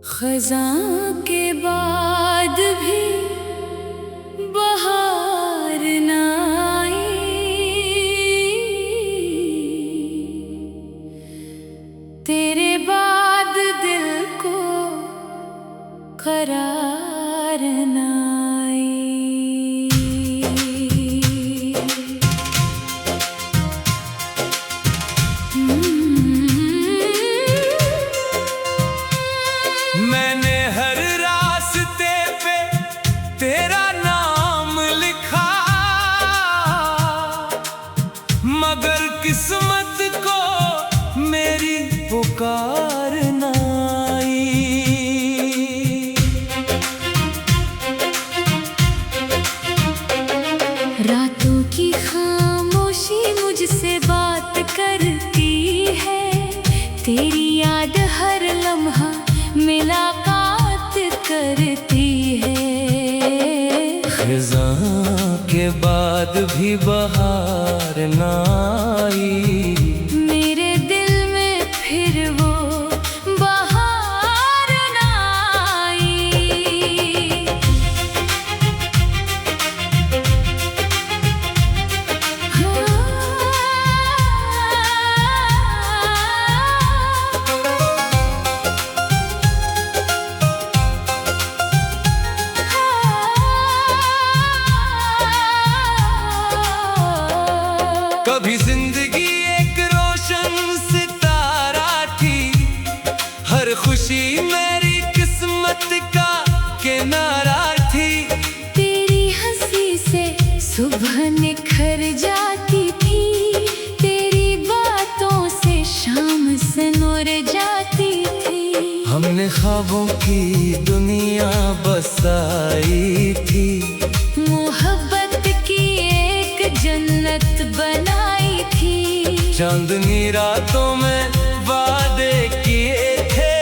खज़ां के बाद भी बहार न आई, तेरे बाद दिल को करार न आई। मैंने हर रास्ते पे तेरा नाम लिखा, मगर किस्मत को मेरी पुकार न आई। रातों की खामोशी मुझसे बात करती है, तेरी याद हर लम्हा मुलाकात करती है। खज़ां के बाद भी बहार न आई, मेरे दिल में फिर वो बहार न आई। कभी जिंदगी एक रोशन सितारा थी, हर खुशी मेरी किस्मत का किनारा थी। तेरी हंसी से सुबह निखर जाती थी, तेरी बातों से शाम से नूर जाती थी। हमने ख्वाबों की दुनिया बसाई थी, मोहब्बत की एक जन्नत बनाई थी। चांदनी रातों में वादे किए थे,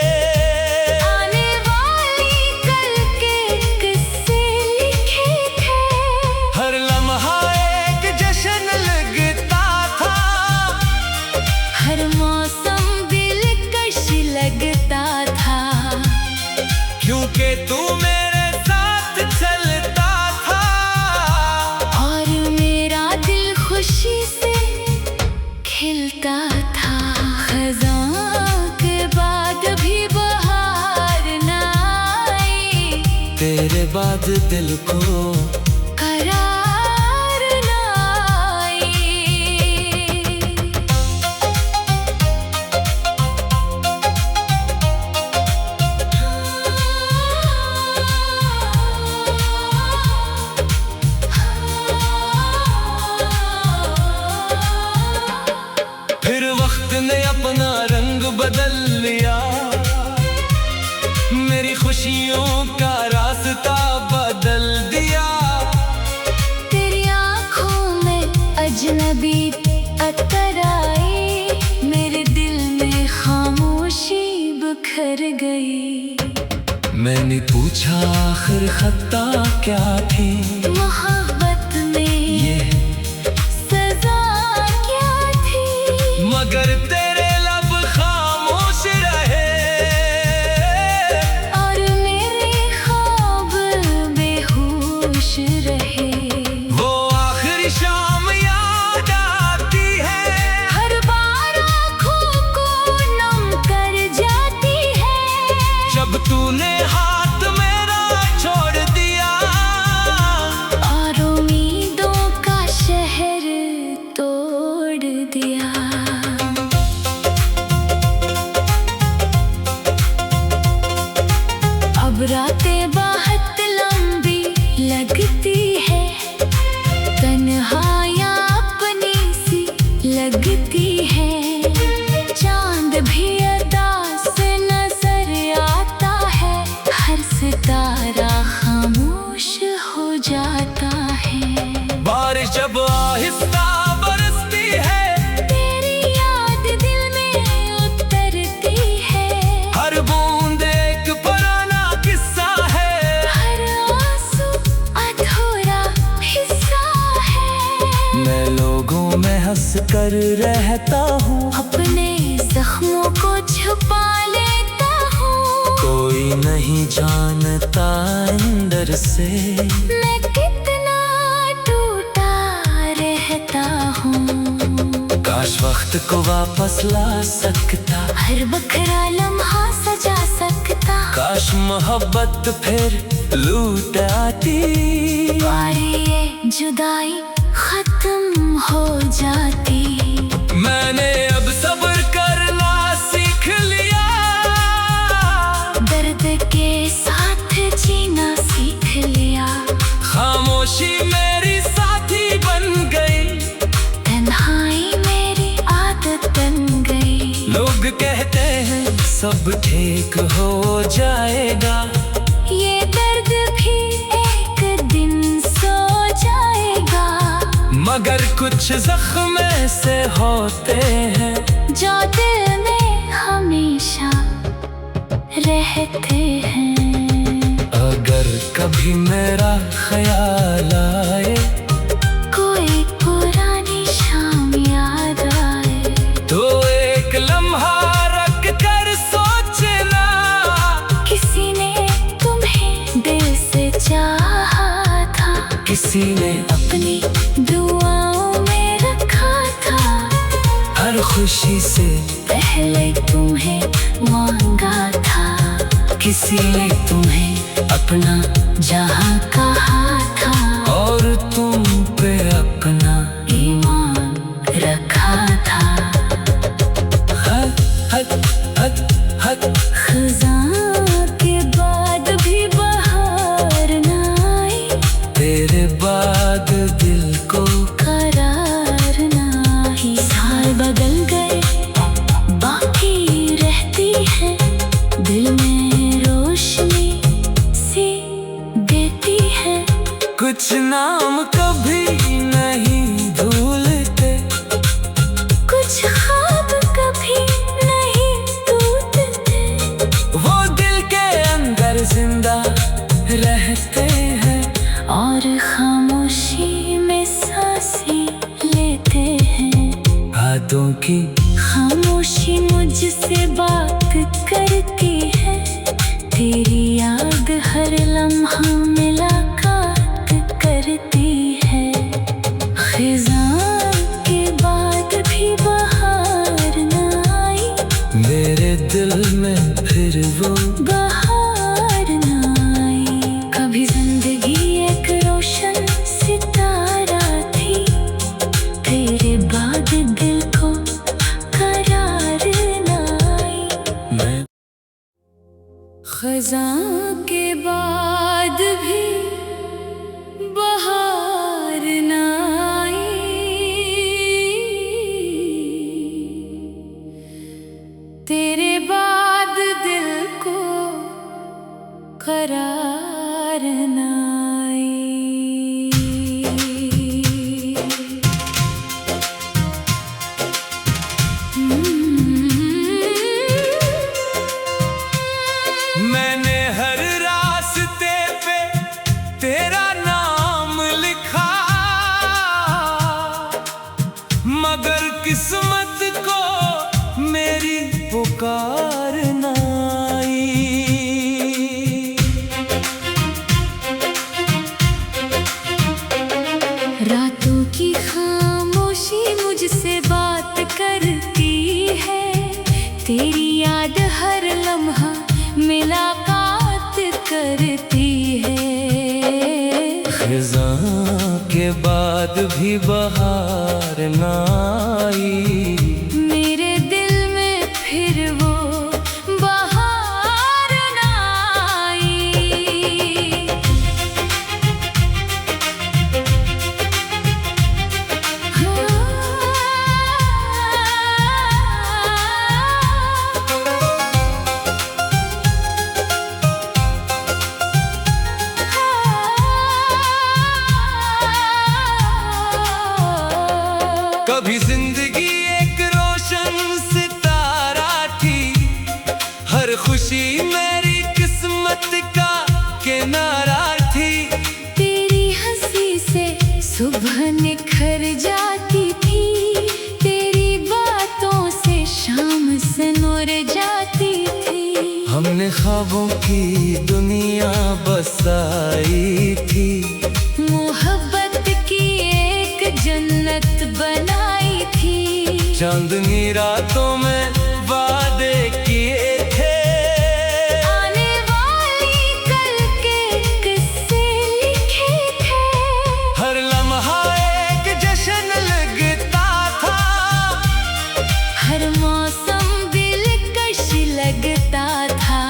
आने वाली कल के किस्से लिखे थे। हर लम्हा एक जश्न लगता था, हर मौसम दिलकश लगता था, क्योंकि तू मेरे साथ चलता था। और मेरा दिल खुशी से खिलता था। खज़ां के बाद भी बहार न आई, तेरे बाद दिल को करार न आई। फिर वक्त ने अपना रंग बदल लिया, मेरी खुशियों का रास्ता बदल दिया। तेरी आँखों में अजनबी अतर आई, मेरे दिल में खामोशी बिखर गई। मैंने पूछा आखिर खता क्या थी, मोहब्बत में ये सजा क्या थी, मगर तेरे लब खामोश रहे। और मेरे ख्वाब बेहोश रहे। वो आखिरी शाम याद आती है, हर बार आँखों को नम कर जाती है, जब तूने हाथ मेरा छोड़ दिया। और उम्मीदों का शहर तोड़ दिया। अब रातें बहुत लंबी लगती है, तन्हाइयाँ अपनी सी लगती है। चांद भी अदा से नजर आता है, हर सितारा खामोश हो जाता है। बारिश जब आहिस्ता बरसती है, तेरी याद दिल में उतरती है। हर बूंद एक पुराना किस्सा है, हर आंसू अधूरा हिस्सा है। मैं लोगों में हंस कर रहता हूँ, अपने जख्मों को छुपा लेता हूँ। कोई से। मैं कितना टूटा रहता हूँ, काश वक्त को वापस ला सकता, हर बखरा लम्हा सजा सकता। काश मोहब्बत फिर लूट आती, और ये जुदाई खत्म हो जाती। मैंने अब सब्र करना सीख लिया, दर्द के साथ जीना सीख लिया। खामोशी मेरी साथी बन गई, तन्हाई मेरी आदत बन गई। लोग कहते हैं सब ठीक हो जाएगा, ये दर्द भी एक दिन सो जाएगा। मगर कुछ जख्म ऐसे होते हैं जो दिल में हमेशा रहते हैं। अगर कभी मेरा ख्याल आए, कोई पुरानी शाम याद आए, तो एक लम्हा रख कर सोचना, किसी ने तुम्हें दिल से चाहा था, किसी ने अपनी दुआओं में रखा था। हर खुशी से पहले तुम्हें मांगा था, किसी ने तुम्हें अपना जहां कहा था, और तुम पे अपना ईमान रखा था। हद हद हद हद खज़ां के बाद भी बहार न आई, तेरे बाद दिल को करार न आई। साल बदल गए बाकी रहती है, दिल में रोशनी सी देती है। कुछ नाम कभी नहीं भूलते, कुछ ख्वाब कभी नहीं टूटते, वो दिल के अंदर जिंदा रहते हैं, और खामोशी में सांसें लेते हैं। यादों की खामोशी मुझसे बात करती है, तेरी याद हर लम्हा मुलाकात करती है। खज़ां के बाद भी बहार न आई, मेरे दिल में फिर वो बहार न आई। कभी जिंदगी एक रोशन सितारा थी, तेरे बाद दिल को करार न आई। मैं खज़ां के बाद भी बहार न आई, तेरे बाद दिल को करार न आई। मैंने हर रास्ते पे तेरा नाम लिखा, मगर किस्मत को मेरी पुकार न आई। रातों की खामोशी मुझसे बात करती है, तेरी याद हर लम्हा मुलाकात करती है। खज़ां के बाद भी बहार न आई, मेरे दिल में फिर वो बहार न आई। कभी जिंदगी एक रोशन सितारा थी, हर खुशी मेरी किस्मत का किनारा थी। तेरी हंसी से सुबह निखर जाती थी, तेरी बातों से शाम से नूर जाती थी। हमने ख्वाबों की दुनिया बसाई थी, मोहब्बत की एक जन्नत बनाई थी। चांदनी रातों में वादे किए थे, आने वाली कल के किस्से लिखे थे। हर लम्हा एक जश्न लगता था, हर मौसम दिलकश लगता था।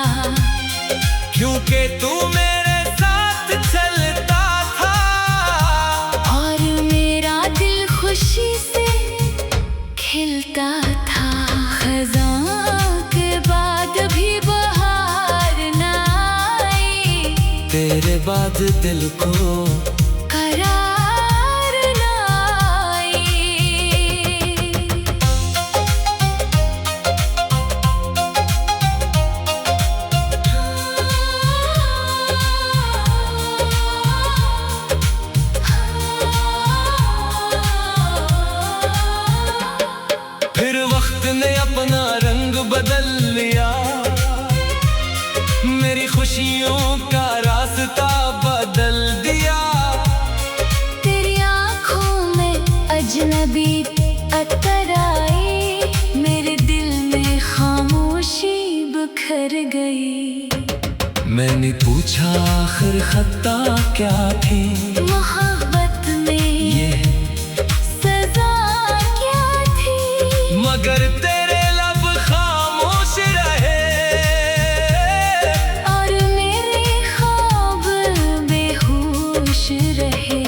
क्योंकि तू मेरे साथ चलता था, और मेरा दिल खुशी से खिलता था। खज़ां के बाद भी बहार न आई, तेरे बाद दिल को करार न आई। फिर वक्त ने अपना रंग बदल लिया, मेरी खुशियों का रास्ता बदल दिया। तेरी आँखों में अजनबी अतर आई, मेरे दिल में खामोशी बिखर गई। मैंने पूछा आखिर खता क्या थी, मोहब्बत में ये सजा क्या थी। मगर तेरे लब खामोश रहे, और मेरे ख्वाब बेहोश रहे।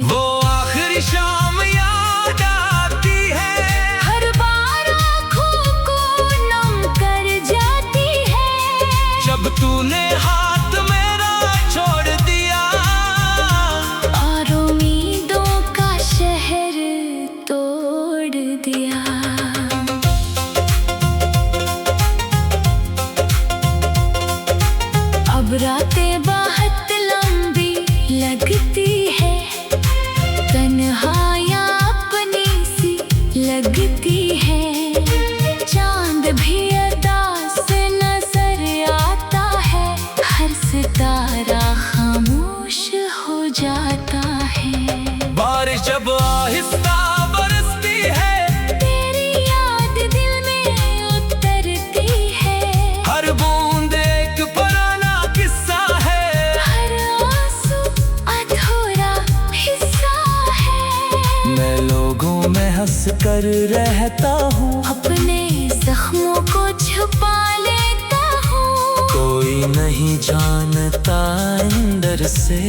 वो आखिरी शाम याद आती है, हर बार आँखों को नम कर जाती है। जब तूने हाथ मेरा छोड़ दिया, और उम्मीदों का शहर तोड़ दिया। अब रातें बहुत लंबी लगती है, तन्हाइयाँ अपनी सी लगती है। चांद भी अदा से नजर आता है, हर सितारा खामोश हो जाता है। बारिश जब आहिस्ता बरसती है, तेरी याद दिल में उतरती है। हर बूंद एक पुराना किस्सा है, हर आंसू अधूरा हिस्सा है। मैं लोगों में हंस कर रहता हूँ, अपने जख्मों को छुपा लेता हूँ। कोई नहीं जानता अंदर से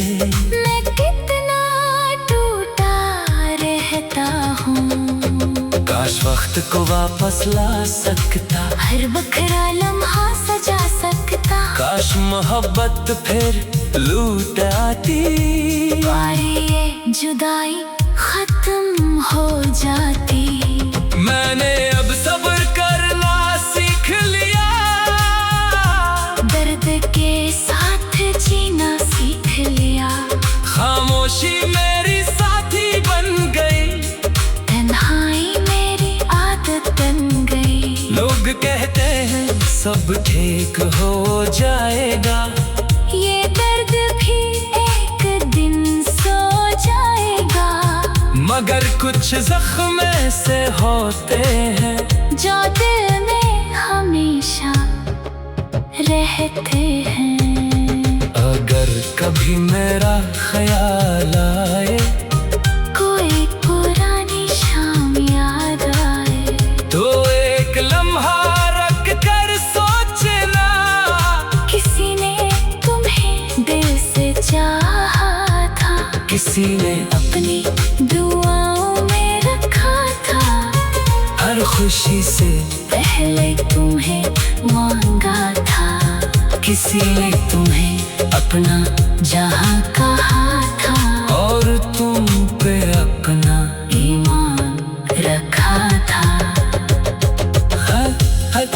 मैं कितना टूटा रहता हूँ। काश वक्त को वापस ला सकता, हर बखरा लम्हा सजा सकता। काश मोहब्बत फिर लूट आती, और ये जुदाई खत्म हो जाती। मैंने अब सब्र करना सीख लिया, दर्द के साथ जीना सीख लिया। खामोशी मेरी साथी बन गई, तन्हाई मेरी आदत बन गई। लोग कहते हैं सब ठीक हो जाएगा, ये दर्द भी एक दिन सो जाएगा। मगर कुछ जख्म ऐसे होते हैं, जो दिल में हमेशा रहते हैं। अगर कभी मेरा ख्याल आए, कोई पुरानी शाम याद आए, तो एक लम्हा रख कर सोचना, किसी ने तुम्हें दिल से चाहा था। किसी ने अपनी दुआओं में रखा था। हर खुशी से पहले तुम्हें मांगा था। किसी ने तुम्हें अपना जहां कहा था। और तुम पे अपना ईमान रखा था। हद हद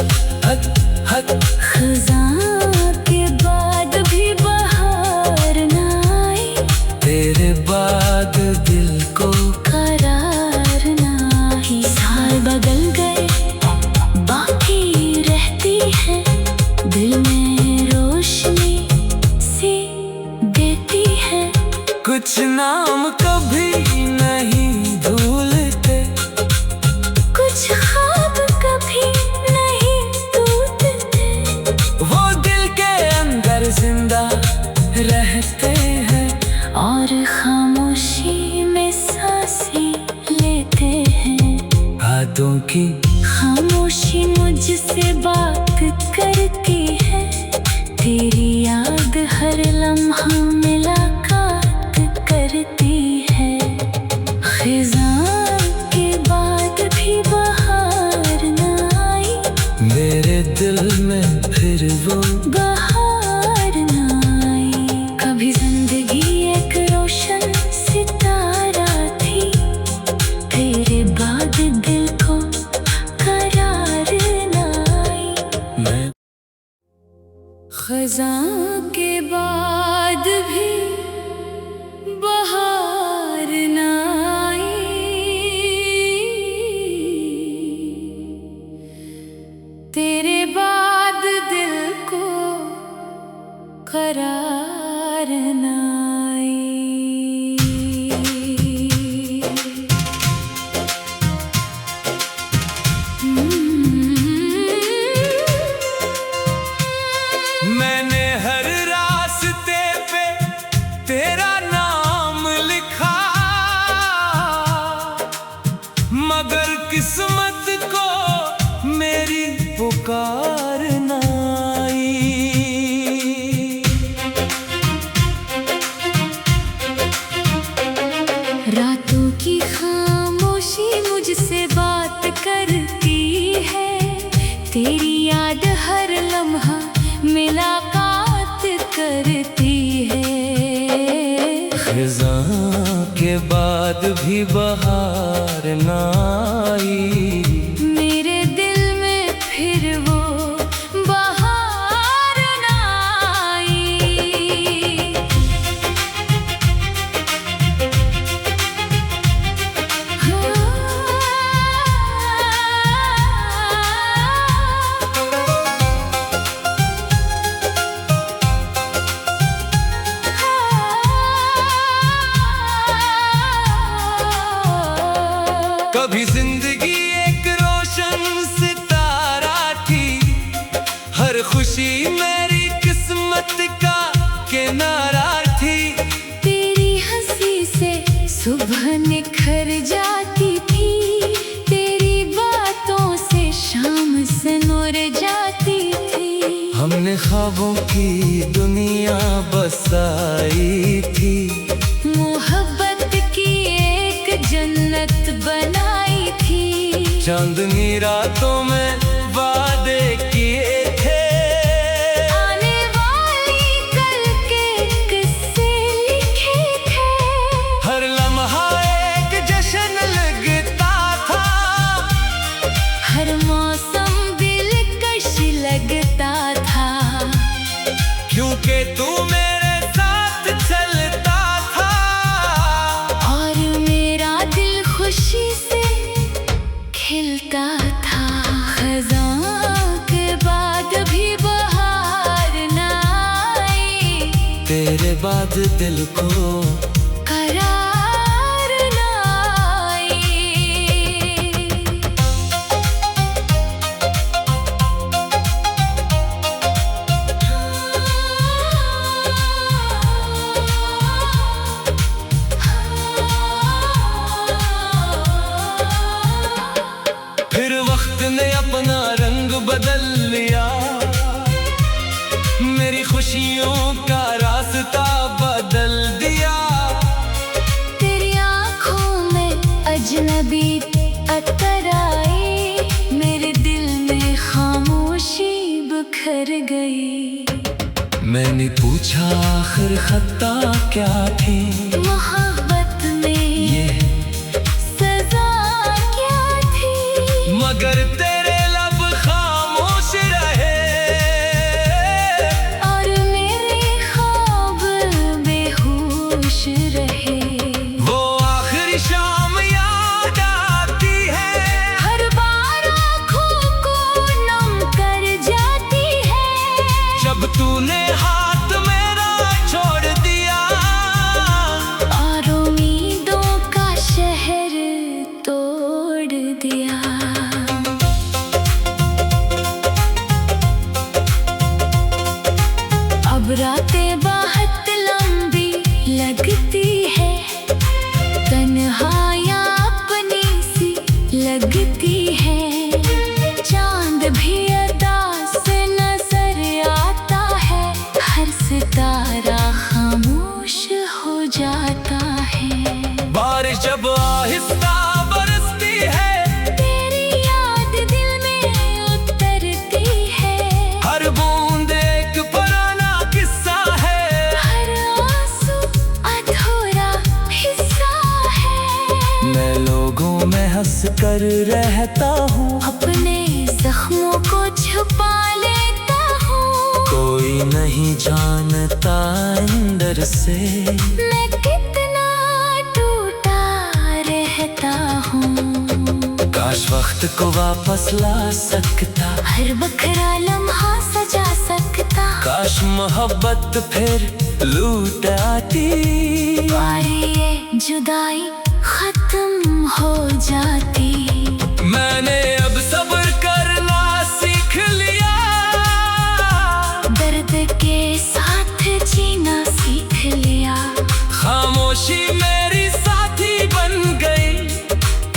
हद हद खज़ां के बाद भी बहार न आई, तेरे बाद दिल को करार न आई। साल बदल गए बाकी रहती है दिल में नाम कभी नहीं भूलते, कुछ ख्वाब कभी नहीं टूटते, वो दिल के अंदर जिंदा रहते हैं और खामोशी में सांसें लेते हैं। यादों की खामोशी मुझसे बात करती है, तेरी याद हर लम्हा मुलाकात करती है। खिज़ां के बाद भी बहार न आई, मेरे दिल में फिर वो बहार न आई। कभी जिंदगी एक रोशन सितारा थी, तेरे बाद दिल को करार न आई। मैं खज़ां के बाद भी बहार न आई, तेरे बाद दिल को करार न आई। मैंने हर रास्ते पे तेरा नाम लिखा, मगर किस्मत को मेरी पुकार न आई। रातों की खामोशी मुझसे बात करती है, तेरी याद हर लम्हा मुलाकात करती है। खिज़ां के बाद भी बहार न आई, मेरे दिल में फिर वो बहार न आई। कभी जिंदगी एक रोशन सितारा थी, हर खुशी मेरी किस्मत का किनारा थी। तेरी हंसी से सुबह निखर जाती थी, तेरी बातों से शाम से नूर जाती थी। हमने ख्वाबों की दुनिया बसाई थी, मोहब्बत की एक जन्नत बनाई थी। चांदनी रातों में वादे किए थे, आने वाली कल के किस्से लिखे थे। हर लम्हा एक जश्न लगता था, हर मौसम दिलकश लगता था, क्योंकि तू मेरे साथ चलता था। और मेरा दिल खुशी से खिलता था। खज़ां के बाद भी बहार न आई, तेरे बाद दिल को करार न आई। फिर वक्त ने अपना रंग बदल लिया, मेरी खुशियों का रास्ता बदल दिया। तेरी आँखों में अजनबी अतर आई, मेरे दिल में खामोशी बिखर गई। मैंने पूछा आखिर खता क्या थी, मोहब्बत में ये सजा क्या थी, मगर तेरे लब खामोश रहे। और मेरे ख्वाब बेहोश रहे। वो आखिरी शाम याद आती है, हर बार आँखों को नम कर जाती है, जब तूने हाथ मेरा छोड़ दिया। और अब रातें बहुत लंबी लगती है, तन्हाइयाँ अपनी सी लगती है। चांद भी अदा से नजर आता है, हर सितारा खामोश हो जाता है। बारिश जब आहिस्ता बरसती है, तेरी याद दिल में उतरती है। हर बूंद एक पुराना किस्सा है, हर आंसू अधूरा हिस्सा है। मैं लोगों में हंस कर रहता हूँ, अपने जख्मों को छुपा लेता हूँ। कोई नहीं जानता अंदर से मैं कितना टूटा रहता हूँ। काश वक्त को वापस ला सकता, हर बखरा लम्हा सजा सकता। काश मोहब्बत फिर लूट आती, बारी ये जुदाई खत्म हो जाती। मैंने अब सब्र करना सीख लिया, दर्द के साथ जीना सीख लिया। खामोशी मेरी साथी बन गई,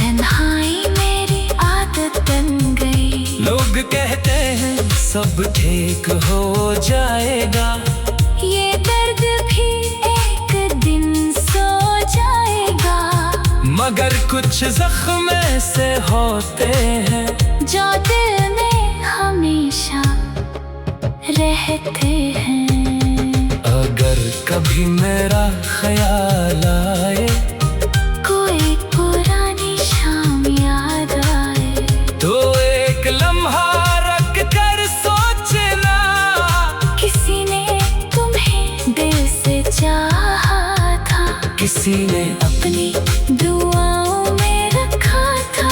तन्हाई मेरी आदत बन गई। लोग कहते हैं सब ठीक हो जाएगा, ये दर्द भी एक दिन सो जाएगा। मगर कुछ जख्म ऐसे होते हैं जो दिल में हमेशा रहते हैं। अगर कभी मेरा ख्याल आए, कोई पुरानी शाम याद आए, तो एक लम्हा रख कर सोचना, किसी ने तुम्हें दिल से चाहा था। किसी ने अपनी दुआओं में रखा था।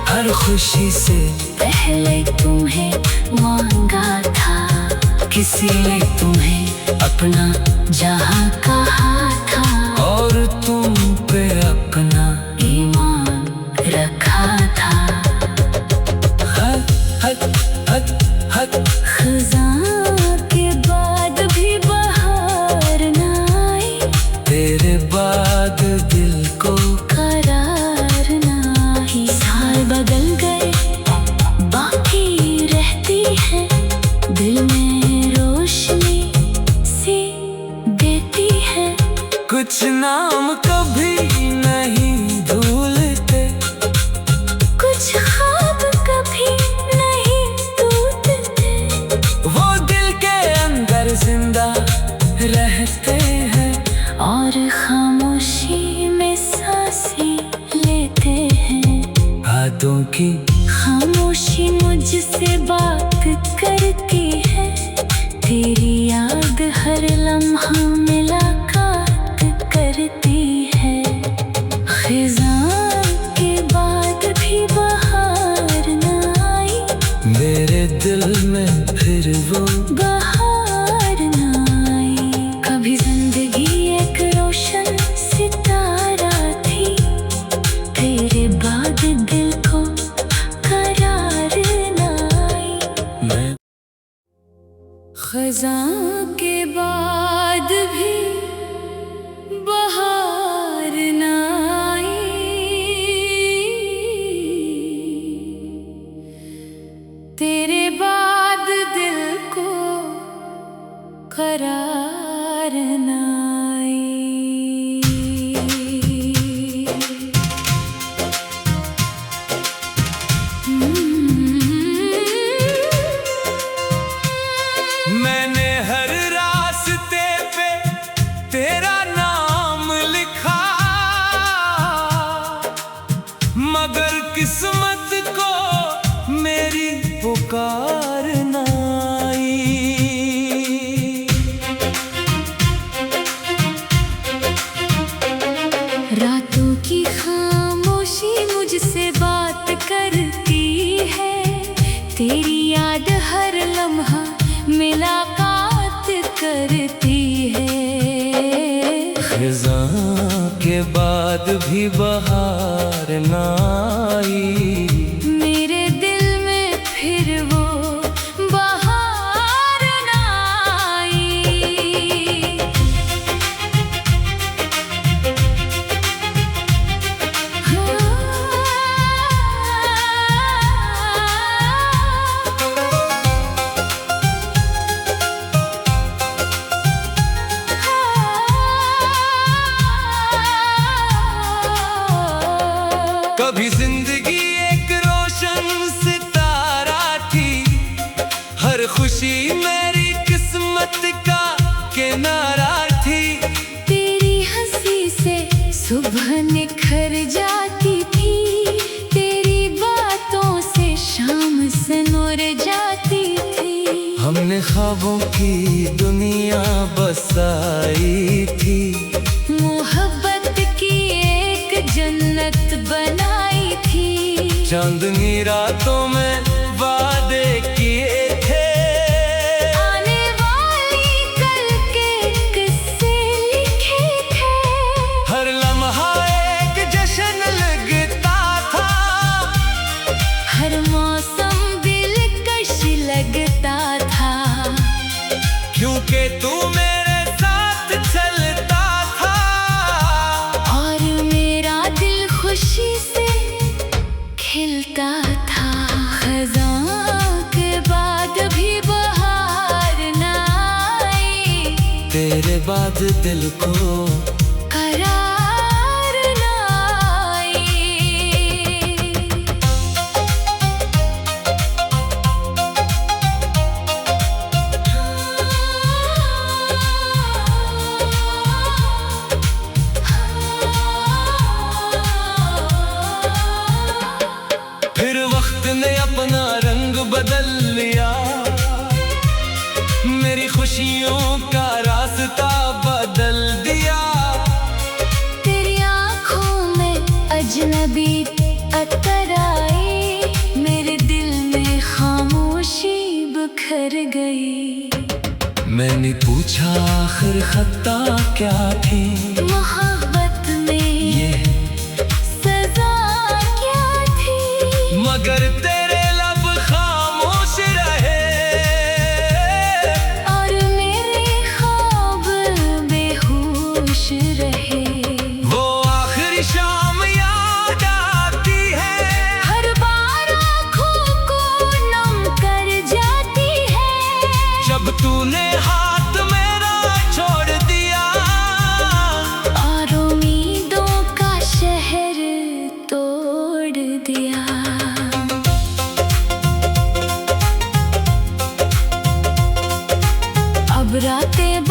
हर खुशी से पहले तुम्हें मांगा था। किसी ने तुम्हें अपना जहां कहा था, और तुम पे अपना ईमान रखा था। हद हद हद हद खज़ां के बाद भी बहार न आई, तेरे बाद दिल को करार न आई। साल बदल गए बाकी रहती है, दिल में रोशनी सी देती है। कुछ नाम कभी नहीं भूलते, कुछ ख्वाब कभी नहीं टूटते, वो दिल के अंदर जिंदा रहते हैं, और खामोशी में सांसें लेते हैं। बातों की खामोशी मुझसे बात करती है, तेरी याद हर लम्हा मुलाकात करती है। खिज़ां के बाद भी बहार न आई, मेरे दिल में फिर वो बहार न आई। कभी जिंदगी एक रोशन सितारा थी, तेरे बाद दिल को करार न आई। मैं खज़ां के बाद भी बहार न आई, तेरे बाद दिल को करार न आई। मैंने हर रास्ते पे तेरा नाम लिखा, मगर किस्मत को मेरी पुकार न आई। रातों की खामोशी मुझसे बात करती है, तेरी याद हर लम्हा मुलाकात करती है। खज़ां के बाद भी बहार न आई, मेरे दिल में फिर वो बहार न आई। किस्मत का किनारा थी। तेरी हंसी से सुबह निखर जाती थी, तेरी बातों से शाम से नूर जाती थी। हमने ख्वाबों की दुनिया बसाई थी, मोहब्बत की एक जन्नत बनाई थी। चांदनी रातों में वादे किए थे, आने वाली कल के किस्से लिखे थे। हर लम्हा एक जश्न लगता था, हर मौसम दिलकश लगता था, क्योंकि तू मेरे साथ चलता था। और मेरा दिल खुशी से खिलता था। खज़ां के बाद भी बहार न आई, तेरे बाद दिल को करार न आई। फिर वक्त ने अपना रंग बदल लिया, मेरी खुशियों का रास्ता बदल दिया। तेरी आँखों में अजनबी अतर आई, मेरे दिल में खामोशी बिखर गई। मैंने पूछा आखिर खता क्या थी, मोहब्बत में ये सजा क्या थी। मगर तेरे लब खामोश रहे, और मेरे ख्वाब बेहोश रहे। वो आखिरी शाम याद आती है, हर बार आँखों को नम कर जाती है, जब तूने हाथ मेरा छोड़ दिया। और उम्मीदों का शहर तोड़ दिया। अब रातें